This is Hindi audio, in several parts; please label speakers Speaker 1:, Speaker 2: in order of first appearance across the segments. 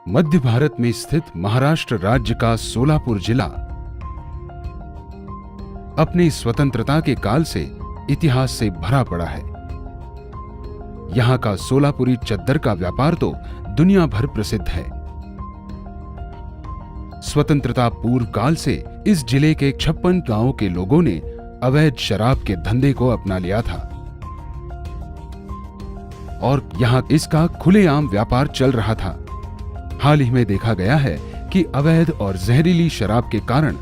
Speaker 1: मध्य भारत में स्थित महाराष्ट्र राज्य का सोलापुर जिला अपनी स्वतंत्रता के काल से इतिहास से भरा पड़ा है। यहाँ का सोलापुरी चद्दर का व्यापार तो दुनिया भर प्रसिद्ध है। स्वतंत्रता पूर्व काल से इस जिले के 56 गांवों के लोगों ने अवैध शराब के धंधे को अपना लिया था और यहाँ इसका खुलेआम व्यापार चल रहा था। हाल ही में देखा गया है कि अवैध और जहरीली शराब के कारण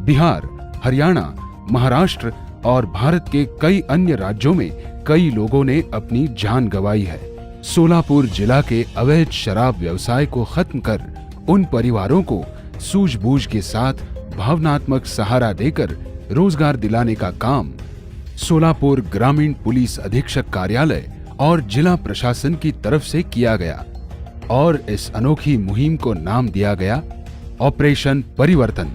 Speaker 1: बिहार, हरियाणा, महाराष्ट्र और भारत के कई अन्य राज्यों में कई लोगों ने अपनी जान गंवाई है। सोलापुर जिला के अवैध शराब व्यवसाय को खत्म कर उन परिवारों को सूझबूझ के साथ भावनात्मक सहारा देकर रोजगार दिलाने का काम सोलापुर ग्रामीण पुलिस अधीक्षक कार्यालय और जिला प्रशासन की तरफ से किया गया और इस अनोखी मुहिम को नाम दिया गया ऑपरेशन परिवर्तन।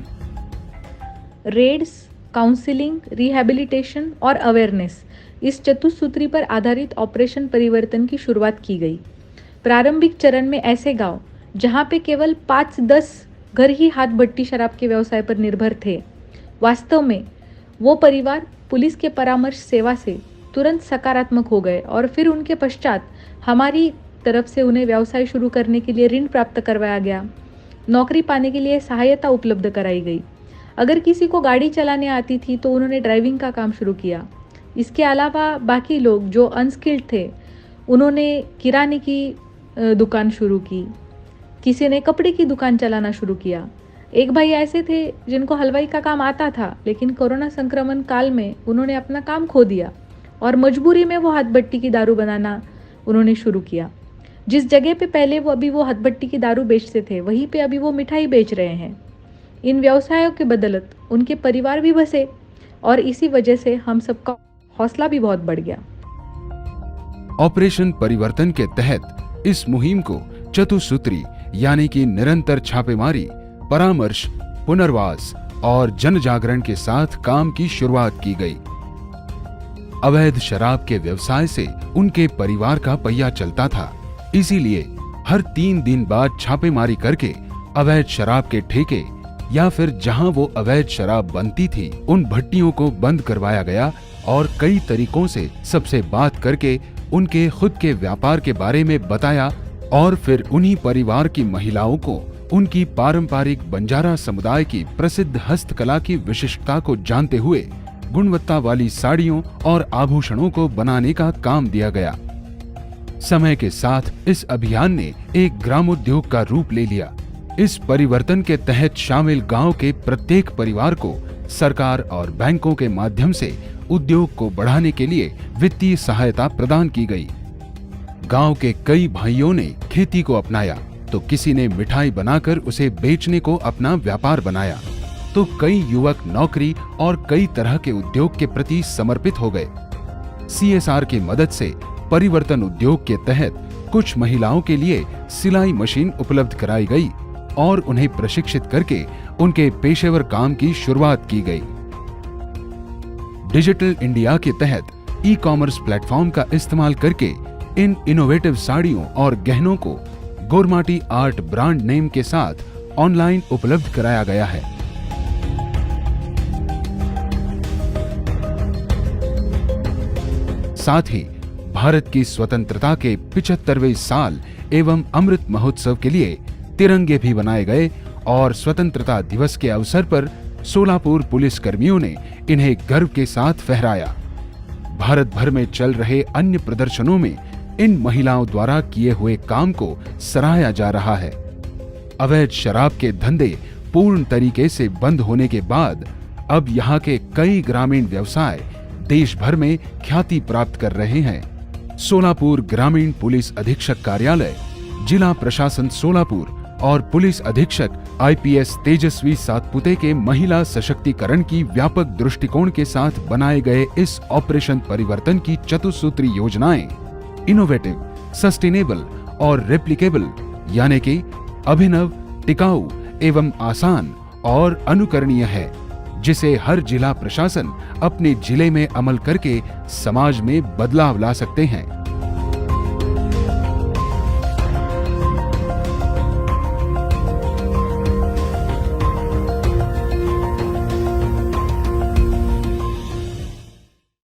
Speaker 2: रेड्स, काउंसलिंग, रिहैबिलिटेशन और अवेयरनेस, इस चतुसूत्री पर आधारित ऑपरेशन परिवर्तन की शुरुआत की गई। प्रारंभिक चरण में ऐसे गांव जहां पे केवल 5-10 घर ही हाथ भट्टी शराब के व्यवसाय पर निर्भर थे, वास्तव में वो परिवार पुलिस के परामर्श सेवा से तुरंत सकारात्मक हो गए और फिर उनके पश्चात हमारी तरफ से उन्हें व्यवसाय शुरू करने के लिए ऋण प्राप्त करवाया गया, नौकरी पाने के लिए सहायता उपलब्ध कराई गई। अगर किसी को गाड़ी चलाने आती थी तो उन्होंने ड्राइविंग का काम शुरू किया। इसके अलावा बाकी लोग जो अनस्किल्ड थे उन्होंने किराने की दुकान शुरू की, किसी ने कपड़े की दुकान चलाना शुरू किया। एक भाई ऐसे थे जिनको हलवाई का काम आता था, लेकिन कोरोना संक्रमण काल में उन्होंने अपना काम खो दिया और मजबूरी में वो हाथ भट्टी की दारू बनाना उन्होंने शुरू किया। जिस जगह पे पहले वो हाथ भट्टी की दारू बेचते थे, वहीं पे अभी वो मिठाई बेच रहे हैं। इन व्यवसायों के बदौलत उनके परिवार भी बसे और इसी वजह से हम सबका हौसला भी बहुत बढ़ गया।
Speaker 1: ऑपरेशन परिवर्तन के तहत इस मुहिम को चतुसूत्री यानी कि निरंतर छापेमारी, परामर्श, पुनर्वास और जन जागरण के साथ काम की शुरुआत की गई। अवैध शराब के व्यवसाय से उनके परिवार का पहिया चलता था, इसीलिए हर 3 दिन बाद छापेमारी करके अवैध शराब के ठेके या फिर जहां वो अवैध शराब बनती थी उन भट्टियों को बंद करवाया गया और कई तरीकों से सबसे बात करके उनके खुद के व्यापार के बारे में बताया और फिर उन्हीं परिवार की महिलाओं को उनकी पारंपरिक बंजारा समुदाय की प्रसिद्ध हस्तकला की विशिष्टता को जानते हुए गुणवत्ता वाली साड़ियों और आभूषणों को बनाने का काम दिया गया। समय के साथ इस अभियान ने एक ग्रामोद्योग का रूप ले लिया। इस परिवर्तन के तहत शामिल गांव के प्रत्येक परिवार को सरकार और बैंकों के माध्यम से उद्योग को बढ़ाने के लिए वित्तीय सहायता प्रदान की गई। गांव के कई भाइयों ने खेती को अपनाया, तो किसी ने मिठाई बनाकर उसे बेचने को अपना व्यापार बनाया, तो कई युवक नौकरी और कई तरह के उद्योग के प्रति समर्पित हो गए। CSR की मदद से परिवर्तन उद्योग के तहत कुछ महिलाओं के लिए सिलाई मशीन उपलब्ध कराई गई और उन्हें प्रशिक्षित करके उनके पेशेवर काम की शुरुआत की गई। डिजिटल इंडिया के तहत ई-कॉमर्स प्लेटफॉर्म का इस्तेमाल करके इन इनोवेटिव साड़ियों और गहनों को गोरमाटी आर्ट ब्रांड नेम के साथ ऑनलाइन उपलब्ध कराया गया है। साथ ही भारत की स्वतंत्रता के 75वें साल एवं अमृत महोत्सव के लिए तिरंगे भी बनाए गए और स्वतंत्रता दिवस के अवसर पर सोलापुर पुलिस कर्मियों ने इन्हें गर्व के साथ फहराया। भारत भर में चल रहे अन्य प्रदर्शनों में इन महिलाओं द्वारा किए हुए काम को सराहा जा रहा है। अवैध शराब के धंधे पूर्ण तरीके से बंद होने के बाद अब यहाँ के कई ग्रामीण व्यवसाय देश भर में ख्याति प्राप्त कर रहे हैं। सोलापुर ग्रामीण पुलिस अधीक्षक कार्यालय, जिला प्रशासन सोलापुर और पुलिस अधीक्षक IPS तेजस्वी सातपुते के महिला सशक्तिकरण की व्यापक दृष्टिकोण के साथ बनाए गए इस ऑपरेशन परिवर्तन की चतुसूत्री योजनाएं इनोवेटिव, सस्टेनेबल और रेप्लिकेबल यानी कि अभिनव, टिकाऊ एवं आसान और अनुकरणीय है, जिसे हर जिला प्रशासन अपने जिले में अमल करके समाज में बदलाव ला सकते हैं।